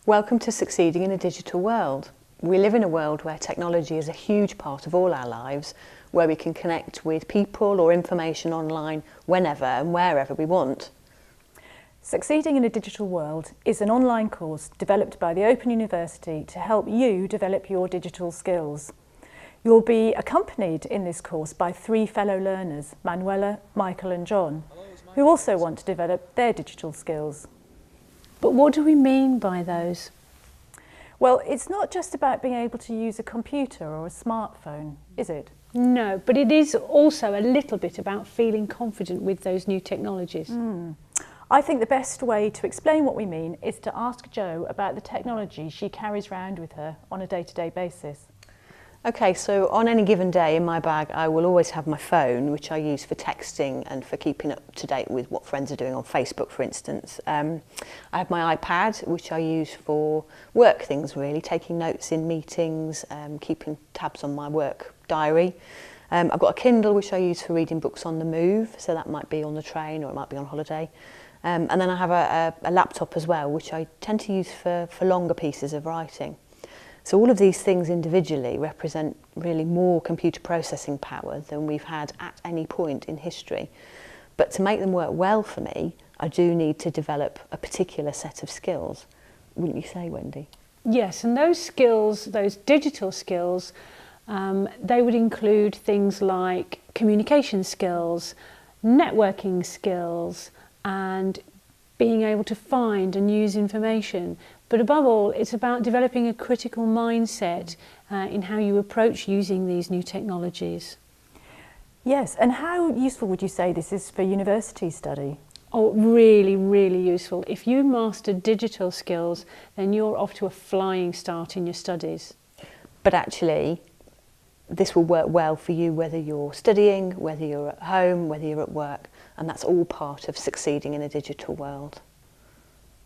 Welcome to Succeeding in a Digital World. We live in a world where technology is a huge part of all our lives, where we can connect with people or information online whenever and wherever we want. Succeeding in a Digital World is an online course developed by the Open University to help you develop your digital skills. You'll be accompanied in this course by 3 fellow learners, Manuela, Michael and John, who also want to develop their digital skills. But what do we mean by those? Well, it's not just about being able to use a computer or a smartphone, is it? No, but it is also a little bit about feeling confident with those new technologies. I think the best way to explain what we mean is to ask Jo about the technology she carries around with her on a day-to-day basis. Okay, so on any given day in my bag I will always have my phone, which I use for texting and for keeping up to date with what friends are doing on Facebook, for instance. I have my iPad, which I use for work things really, taking notes in meetings, keeping tabs on my work diary. I've got a Kindle which I use for reading books on the move, so that might be on the train or it might be on holiday. And then I have a laptop as well, which I tend to use for longer pieces of writing. So all of these things individually represent really more computer processing power than we've had at any point in history. But to make them work well for me, I do need to develop a particular set of skills. Wouldn't you say, Wendy? Yes, and those skills, those digital skills, they would include things like communication skills, networking skills, and being able to find and use information. But above all, it's about developing a critical mindset in how you approach using these new technologies. Yes, and how useful would you say this is for university study? Oh, really, really useful. If you master digital skills, then you're off to a flying start in your studies. But actually, this will work well for you whether you're studying, whether you're at home, whether you're at work, and that's all part of succeeding in a digital world.